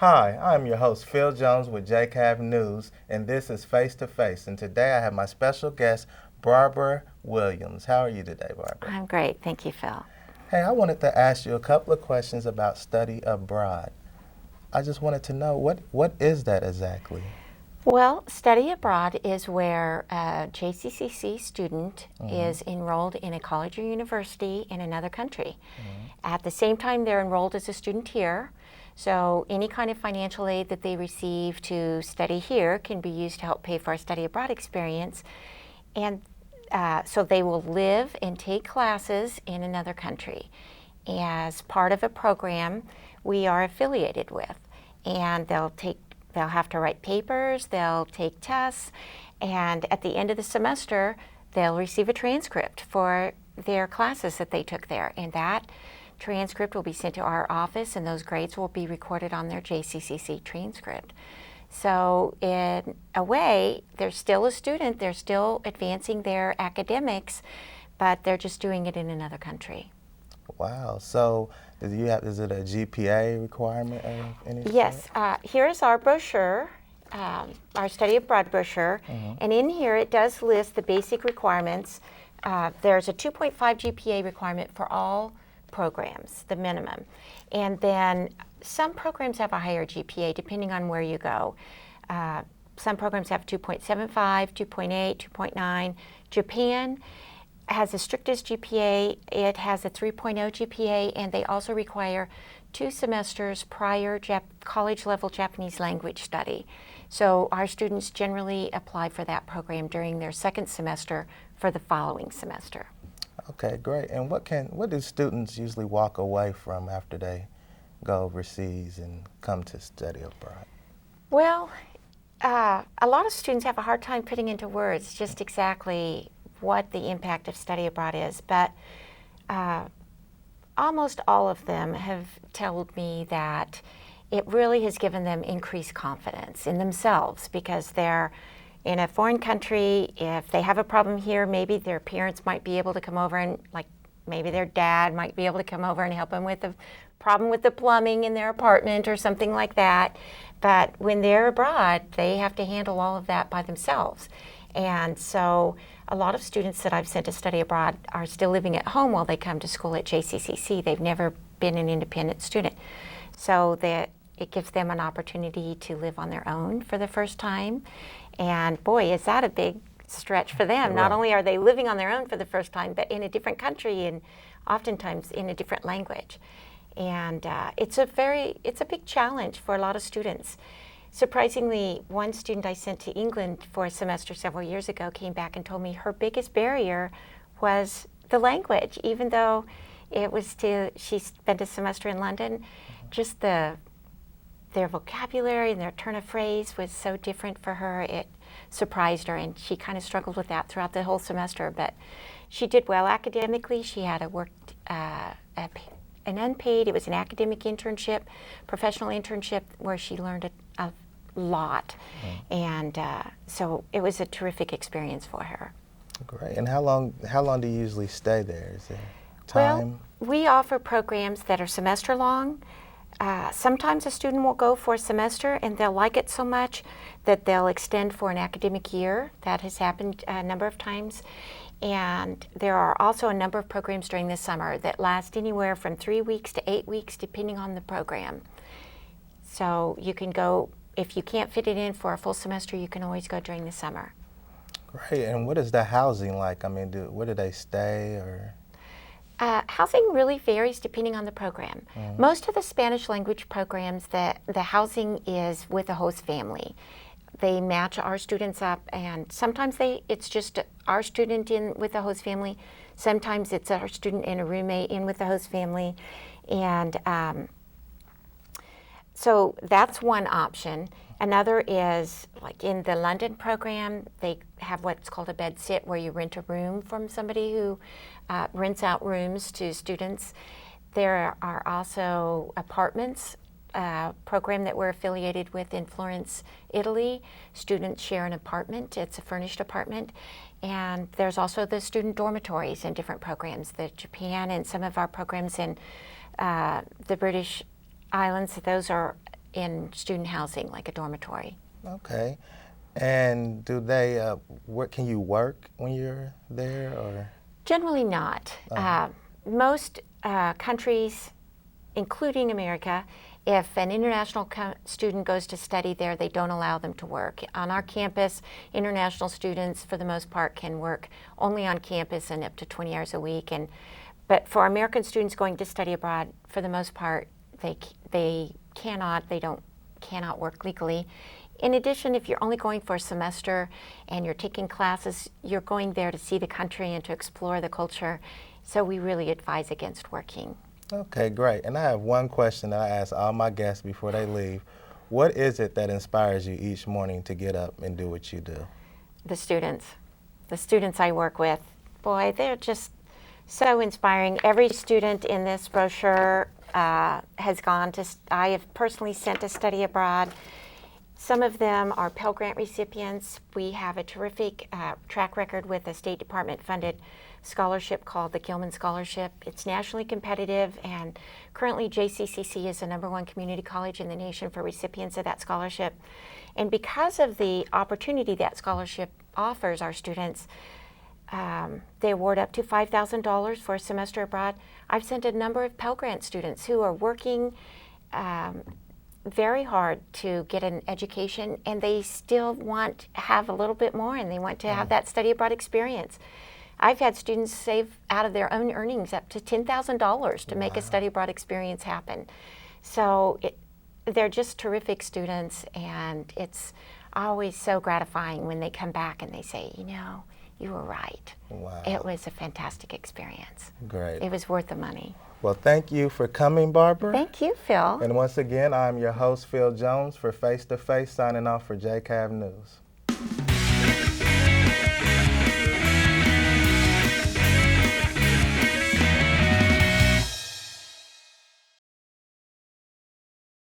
Hi, I'm your host, Phil Jones with JCAV News, and this is Face to Face. And today I have my special guest, Barbara Williams. How are you today, Barbara? I'm great. Thank you, Phil. Hey, I wanted to ask you a couple of questions about study abroad. I just wanted to know, what is that exactly? Well, study abroad is where a JCCC student is enrolled in a college or university in another country. At the same time, they're enrolled as a student here. So any kind of financial aid that they receive to study here can be used to help pay for a study abroad experience. And so they will live and take classes in another country as part of a program we are affiliated with. And they'll have to write papers, they'll take tests, and at the end of the semester, they'll receive a transcript for their classes that they took there. And that transcript will be sent to our office, and those grades will be recorded on their JCCC transcript. So in a way, they're still a student, they're still advancing their academics, but they're just doing it in another country. Wow. So, is it a GPA requirement of any sort? Yes, here's our brochure, our study abroad brochure, and in here it does list the basic requirements. There's a 2.5 GPA requirement for all programs, the minimum. And then some programs have a higher GPA depending on where you go. Some programs have 2.75, 2.8, 2.9. Japan has the strictest GPA. It has a 3.0 GPA, and they also require 2 semesters prior college level Japanese language study. So our students generally apply for that program during their second semester for the following semester. Okay, great. And what do students usually walk away from after they go overseas and come to study abroad? Well, a lot of students have a hard time putting into words just exactly what the impact of study abroad is, but almost all of them have told me that it really has given them increased confidence in themselves because they're in a foreign country. If they have a problem here, maybe their parents might be able to come over and, like, maybe their dad might be able to come over and help them with a problem with the plumbing in their apartment or something like that. But when they're abroad, they have to handle all of that by themselves. And so a lot of students that I've sent to study abroad are still living at home while they come to school at JCCC. They've never been an independent student. So that it gives them an opportunity to live on their own for the first time. And boy, is that a big stretch for them. Not only are they living on their own for the first time, but in a different country and oftentimes in a different language. And it's a big challenge for a lot of students. Surprisingly, one student I sent to England for a semester several years ago came back and told me her biggest barrier was the language. Even though she spent a semester in London, just their vocabulary and their turn of phrase was so different for her. It surprised her, and she kind of struggled with that throughout the whole semester. But she did well academically. She had an unpaid, it was an academic internship, professional internship, where she learned a lot. And so it was a terrific experience for her. Great. And how long do you usually stay there? Is there time? Well, we offer programs that are semester long. Sometimes a student will go for a semester and they'll like it so much that they'll extend for an academic year. That has happened a number of times. And there are also a number of programs during the summer that last anywhere from 3 weeks to 8 weeks, depending on the program. So you can go, if you can't fit it in for a full semester, you can always go during the summer. Great. And what is the housing like? I mean, where do they stay? Or housing really varies depending on the program. Most of the Spanish language programs, the housing is with a host family. They match our students up, and sometimes it's just our student in with the host family. Sometimes it's our student and a roommate in with the host family. And so that's one option. Another is, like in the London program, they have what's called a bed sit, where you rent a room from somebody who rents out rooms to students. There are also apartments, program that we're affiliated with in Florence, Italy. Students share an apartment. It's a furnished apartment. And there's also the student dormitories in different programs. The Japan and some of our programs in the British Islands, those are in student housing, like a dormitory. Okay. And do they, can you work when you're there, or? Generally not. Most countries, including America, if an international student goes to study there, they don't allow them to work. On our campus, international students, for the most part, can work only on campus and up to 20 hours a week. But for American students going to study abroad, for the most part, they cannot work legally. In addition, if you're only going for a semester and you're taking classes, you're going there to see the country and to explore the culture. So we really advise against working. Okay, great. And I have one question that I ask all my guests before they leave. What is it that inspires you each morning to get up and do what you do? The students I work with, boy, they're just so inspiring. Every student in this brochure has gone to, I have personally sent to study abroad. Some of them are Pell Grant recipients. We have a terrific track record with a State Department funded scholarship called the Gilman Scholarship. It's nationally competitive, and currently JCCC is the #1 community college in the nation for recipients of that scholarship. And because of the opportunity that scholarship offers our students, they award up to $5,000 for a semester abroad. I've sent a number of Pell Grant students who are working very hard to get an education, and they still want to have a little bit more, and they want to have that study abroad experience. I've had students save out of their own earnings up to $10,000 to make a study abroad experience happen. So they're just terrific students, and it's always so gratifying when they come back and they say, you know, you were right. Wow. It was a fantastic experience. Great. It was worth the money. Well, thank you for coming, Barbara. Thank you, Phil. And once again, I'm your host, Phil Jones, for Face to Face, signing off for JCAV News.